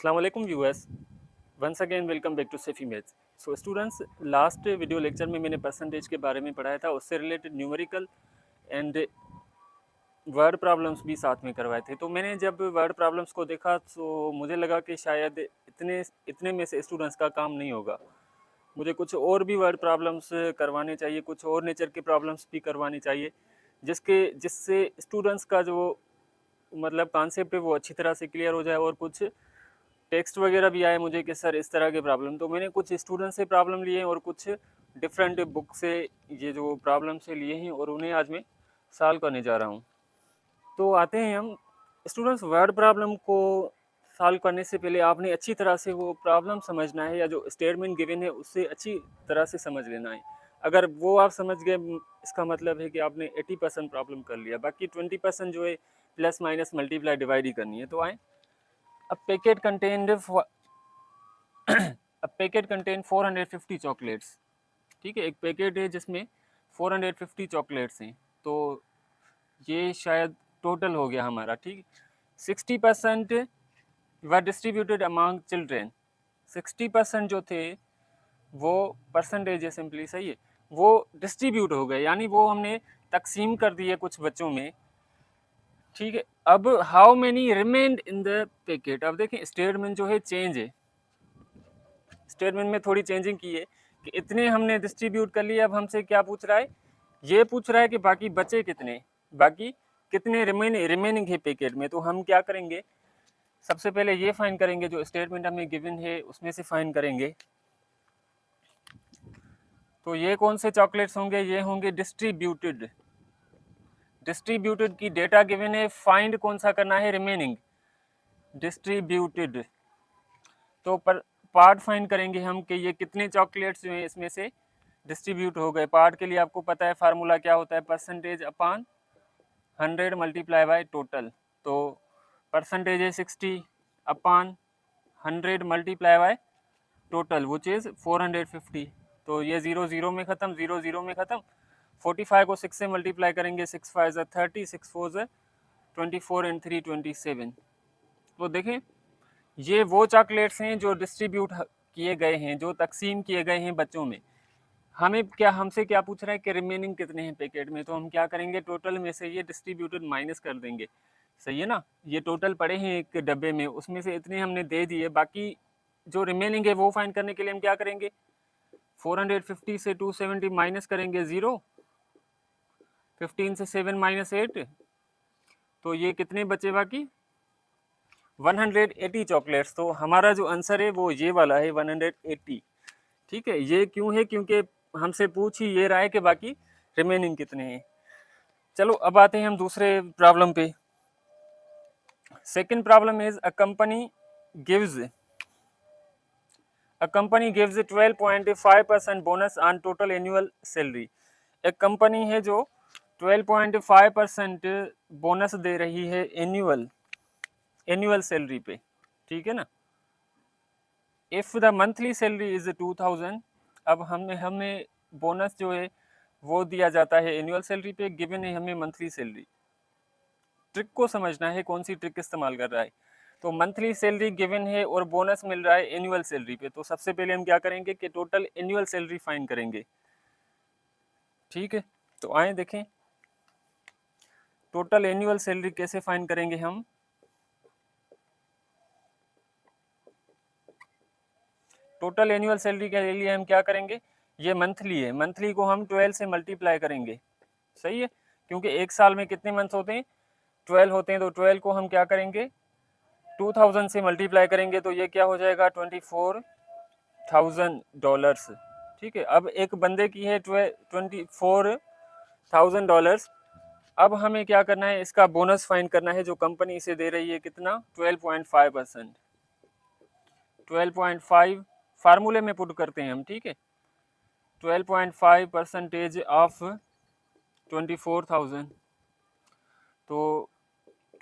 अस्सलाम वालेकुम viewers, once again welcome back to Safi maths. So students, last video lecture में मैंने परसेंटेज के बारे में पढ़ाया था, उससे related numerical and word problems भी साथ में करवाए थे। तो मैंने जब वर्ड प्रॉब्लम्स को देखा तो मुझे लगा कि शायद इतने इतने में से स्टूडेंट्स का काम नहीं होगा, मुझे कुछ और भी वर्ड प्रॉब्लम्स करवाने चाहिए, कुछ और नेचर के प्रॉब्लम्स भी करवानी चाहिए जिससे स्टूडेंट्स का जो मतलब कॉन्सेप्ट है वो अच्छी तरह से क्लियर हो जाए और कुछ टेक्स्ट वगैरह भी आए मुझे कि सर इस तरह के प्रॉब्लम। तो मैंने कुछ स्टूडेंट से प्रॉब्लम लिए हैं और कुछ डिफरेंट बुक से ये जो प्रॉब्लम से लिए हैं और उन्हें आज मैं सॉल्व करने जा रहा हूँ। तो आते हैं हम स्टूडेंट्स, वर्ड प्रॉब्लम को सॉल्व करने से पहले आपने अच्छी तरह से वो प्रॉब्लम समझना है या जो स्टेटमेंट गिवन है उससे अच्छी तरह से समझ लेना है। अगर वो आप समझ गए, इसका मतलब है कि आपने 80% प्रॉब्लम कर लिया, बाकी 20% जो है प्लस माइनस मल्टीप्लाई डिवाइड ही करनी है। तो आए, A packet contained a packet contained 450 chocolates. ठीक है, एक पैकेट है जिसमें 450 चॉकलेट्स हैं। तो ये शायद टोटल हो गया हमारा। ठीक, 60% वर डिस्ट्रीब्यूटेड अमंग चिल्ड्रेन। 60% जो थे वो परसेंटेज है, सिंपली सही है, वो डिस्ट्रीब्यूट हो गए, यानी वो हमने तकसीम कर दिए कुछ बच्चों में। ठीक है, अब how many remained in the packet. अब देखें स्टेटमेंट जो है चेंज है, स्टेटमेंट में थोड़ी चेंजिंग की है कि इतने हमने डिस्ट्रीब्यूट कर लिए। अब हमसे क्या पूछ रहा है, ये पूछ रहा है कि बाकी बचे कितने, बाकी कितने रिमेनिंग है पैकेट में। तो हम क्या करेंगे, सबसे पहले ये फाइंड करेंगे, जो स्टेटमेंट हमें गिवन है उसमें से फाइंड करेंगे। तो ये कौन से चॉकलेट्स होंगे, ये होंगे डिस्ट्रीब्यूटेड। डिस्ट्रीब्यूटेड की डेटा गिवन है, फाइंड कौन सा करना है, रिमेनिंग डिस्ट्रीब्यूटेड। तो पार्ट फाइंड करेंगे हम कि ये कितने चॉकलेट्स जो हैं इसमें से डिस्ट्रीब्यूट हो गए। पार्ट के लिए आपको पता है फार्मूला क्या होता है, percentage upon 100 multiply by total. तो परसेंटेज है 60 upon 100 multiply by total which is 450। तो ये 0 0 में ख़त्म, 0 0 में ख़त्म। 45 को 6 से मल्टीप्लाई करेंगे, 6 5 30, 6 4 24 एंड 3 27। तो देखें ये वो चॉकलेट्स हैं जो डिस्ट्रीब्यूट किए गए हैं, जो तकसीम किए गए हैं बच्चों में। हमसे क्या पूछ रहा है कि रिमेनिंग कितने हैं पैकेट में। तो हम क्या करेंगे, टोटल में से ये डिस्ट्रीब्यूटेड माइनस कर देंगे, सही है ना। ये टोटल पड़े हैं एक डब्बे में, उसमें से इतने हमने दे दिए, बाकी जो रिमेनिंग है वो फाइंड करने के लिए हम क्या करेंगे, 450 से 270 माइनस करेंगे 0, 15 से 7 माइनस 8, तो ये कितने बचे बाकी 180 चॉकलेट्स। तो हमारा जो आंसर है वो ये वाला है 180। ठीक है, ये क्यों है, क्योंकि हमसे पूछ ही ये रहा है कि बाकी रिमेनिंग कितने हैं। चलो अब आते हैं हम दूसरे प्रॉब्लम पे। Second problem is a company gives 12.5% bonus on total annual salary. एक कंपनी है जो 12.5% बोनस दे रही है एनुअल सैलरी पे। ठीक है ना। If the monthly salary is 2000। अब हमें बोनस जो है वो दिया जाता है एनुअल सैलरी पे, गिवन है हमें मंथली सैलरी। ट्रिक को समझना है, कौन सी ट्रिक इस्तेमाल कर रहा है। तो मंथली सैलरी गिवन है और बोनस मिल रहा है एनुअल सैलरी पे। तो सबसे पहले हम क्या करेंगे कि टोटल एनुअल सैलरी फाइंड करेंगे। ठीक है, तो आए देखें टोटल एनुअल सैलरी कैसे फाइंड करेंगे हम। टोटल एनुअल सैलरी के लिए हम क्या करेंगे, ये मंथली है, मंथली को हम 12 से मल्टीप्लाई करेंगे, सही है, क्योंकि एक साल में कितने मंथ होते हैं, 12 होते हैं। तो 12 को हम क्या करेंगे 2000 से मल्टीप्लाई करेंगे, तो ये क्या हो जाएगा $24,000। ठीक है, अब एक बंदे की है $24,000। अब हमें क्या करना है, इसका बोनस फाइंड करना है जो कंपनी इसे दे रही है, कितना 12.5%। 12.5 फार्मूले में पुट करते हैं हम। ठीक है, 12.5% ऑफ 24,000। तो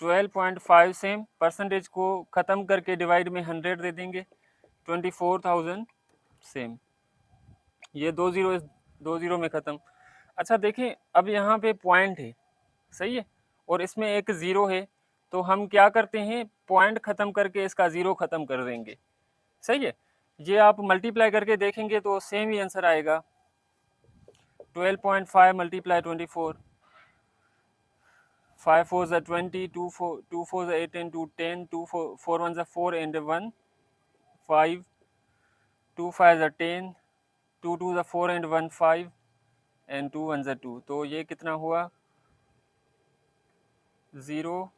12.5 से परसेंटेज को ख़त्म करके डिवाइड में 100 दे देंगे, 24,000 सेम, ये 2 जीरो में ख़त्म। अच्छा देखें, अब यहाँ पे पॉइंट है, सही है, और इसमें एक ज़ीरो है, तो हम क्या करते हैं, पॉइंट ख़त्म करके इसका ज़ीरो ख़त्म कर देंगे। सही है, ये आप मल्टीप्लाई करके देखेंगे तो सेम ही आंसर आएगा। 12.5 मल्टीप्लाई 24, 5 4 ज़ा 20, 2 4 ज़ा 18, 2 10, 2 4 1 ज़ा 4 एंड 1 5, 2 5 ज़ा 10, 2 2 ज़ा 4 एंड 1 5 एंड 2 1 ज़ा 2। तो ये कितना हुआ, 0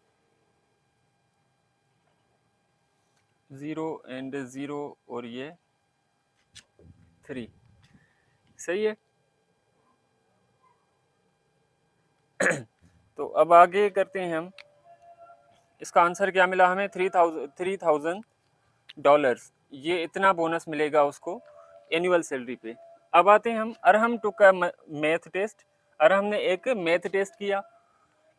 0 एंड 0 और ये 3। सही है। तो अब आगे करते हैं हम, इसका आंसर क्या मिला हमें, $3000। ये इतना बोनस मिलेगा उसको एनुअल सैलरी पे। अब आते हैं हम अरहम टू का मैथ टेस्ट। अरहम ने एक मैथ टेस्ट किया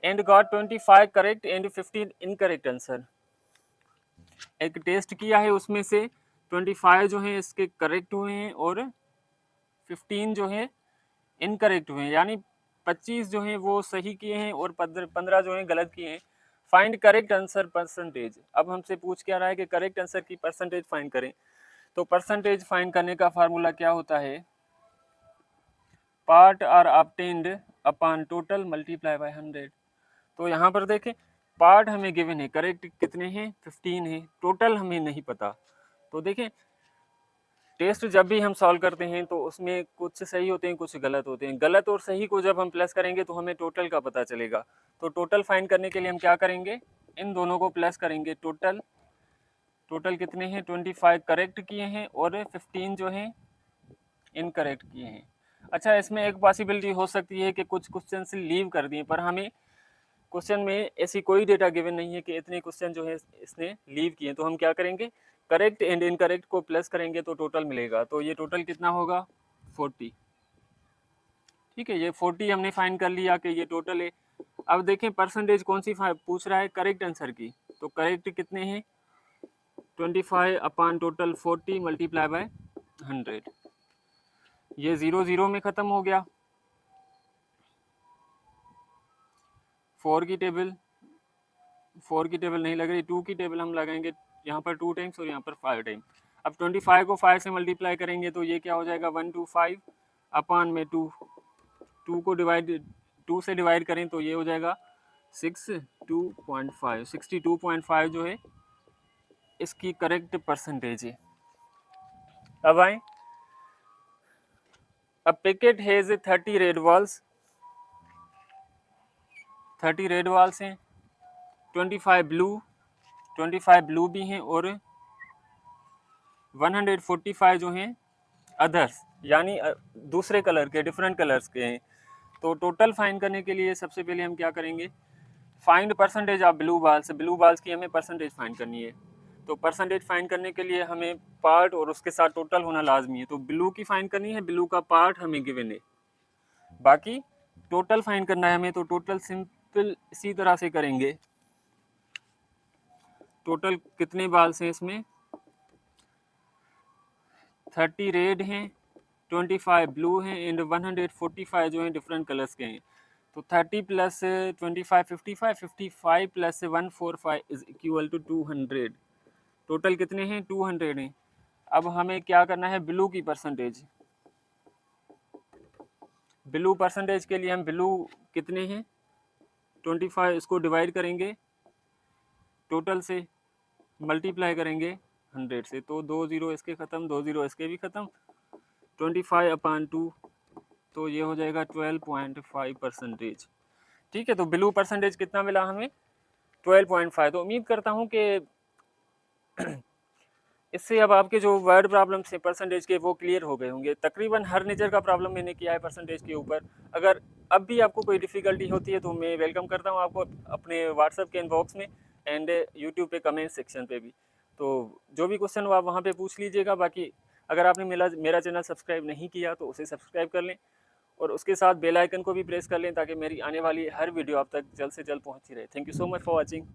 and got 25 correct and 15 incorrect answer. एक टेस्ट किया है, उसमें से 25 जो हैं इसके करेक्ट हुए हैं और 15 जो हैं इनकरेक्ट हुए हैं, यानी 25 जो हैं वो सही किए हैं और 15 जो हैं गलत किए हैं। Find correct answer percentage. अब हमसे पूछ क्या रहा है कि करेक्ट आंसर की परसेंटेज फाइंड करें। तो परसेंटेज फाइंड करने का फार्मूला क्या होता है, part are obtained upon total multiply by 100। तो यहाँ पर देखें, पार्ट हमें गिवन है, करेक्ट कितने हैं, 15 है, टोटल हमें नहीं पता। तो देखें, टेस्ट जब भी हम सॉल्व करते हैं तो उसमें कुछ सही होते हैं, कुछ गलत होते हैं। गलत और सही को जब हम प्लस करेंगे तो हमें टोटल का पता चलेगा। तो टोटल फाइंड करने के लिए हम क्या करेंगे, इन दोनों को प्लस करेंगे। टोटल कितने हैं, 25 करेक्ट किए हैं और 15 जो हैं इनकरेक्ट किए हैं। अच्छा, इसमें एक पॉसिबिलिटी हो सकती है कि कुछ क्वेश्चन से लीव कर दिए, पर हमें क्वेश्चन में ऐसी कोई डेटा गिवन नहीं है कि इतने क्वेश्चन जो है इसने लीव किए। तो हम क्या करेंगे, करेक्ट एंड इनकरेक्ट को प्लस करेंगे तो टोटल मिलेगा। तो ये टोटल कितना होगा, 40। ठीक है, ये 40 हमने फाइंड कर लिया कि ये टोटल है। अब देखें परसेंटेज कौन सी पूछ रहा है, करेक्ट आंसर की। तो करेक्ट कितने हैं, 25 अपॉन टोटल 40 मल्टीप्लाई बाय 100। ये 0 0 में ख़त्म हो गया। 4 की टेबल नहीं लग रही, 2 की टेबल हम लगाएंगे यहाँ पर 2 टाइम्स और यहाँ पर 5 टाइम। अब 25 को 5 से मल्टीप्लाई करेंगे तो ये क्या हो जाएगा, 125 अपॉन में 2 को 2 से डिवाइड करें तो ये हो जाएगा 62.5 जो है इसकी करेक्ट परसेंटेज है। अब आए, अब packet has 30 red walls, 30 red walls हैं, 25 ब्लू भी हैं और 145 जो हैं अदर्स, यानी दूसरे कलर के, डिफरेंट कलर्स के हैं। तो टोटल फाइंड करने के लिए सबसे पहले हम क्या करेंगे, फाइंड परसेंटेज ऑफ ब्लू बाल्स की हमें परसेंटेज फाइंड करनी है। तो परसेंटेज फाइंड करने के लिए हमें पार्ट और उसके साथ टोटल होना लाजमी है। तो ब्लू की फाइंड करनी है, ब्लू का पार्ट हमें गिवन है, बाकी टोटल फाइंड करना है हमें। तो टोटल सिंपल इसी तरह से करेंगे। टोटल कितने बाल्स हैं इसमें, 30 रेड हैं, 25 ब्लू हैं एंड 145 जो हैं डिफरेंट कलर्स के हैं। तो 30 plus 25 55, 55 plus 145 is equal to 200। Total कितने हैं, 200 हैं। अब हमें क्या करना है, ब्लू की परसेंटेज। ब्लू परसेंटेज के लिए हम ब्लू कितने हैं, 25, इसको डिवाइड करेंगे टोटल से, मल्टीप्लाई करेंगे 100 से। तो 2 0 इसके ख़त्म, 2 0 इसके भी ख़त्म, 25 अपॉन 2 तो ये हो जाएगा 12.5%। ठीक है, तो ब्लू परसेंटेज कितना मिला हमें, 12.5। तो उम्मीद करता हूँ कि इससे अब आपके जो वर्ड प्रॉब्लम्स हैं परसेंटेज के वो क्लियर हो गए होंगे। तकरीबन हर नेचर का प्रॉब्लम मैंने किया है परसेंटेज के ऊपर। अगर अब भी आपको कोई डिफ़िकल्टी होती है तो मैं वेलकम करता हूँ आपको अपने व्हाट्सएप के इनबॉक्स में एंड यूट्यूब पे कमेंट सेक्शन पे भी। तो जो भी क्वेश्चन हो आप वहाँ पे पूछ लीजिएगा। बाकी अगर आपने मेरा चैनल सब्सक्राइब नहीं किया तो उसे सब्सक्राइब कर लें और उसके साथ बेल आइकन को भी प्रेस कर लें ताकि मेरी आने वाली हर वीडियो आप तक जल्द से जल्द पहुँची रहे। Thank you so much for watching.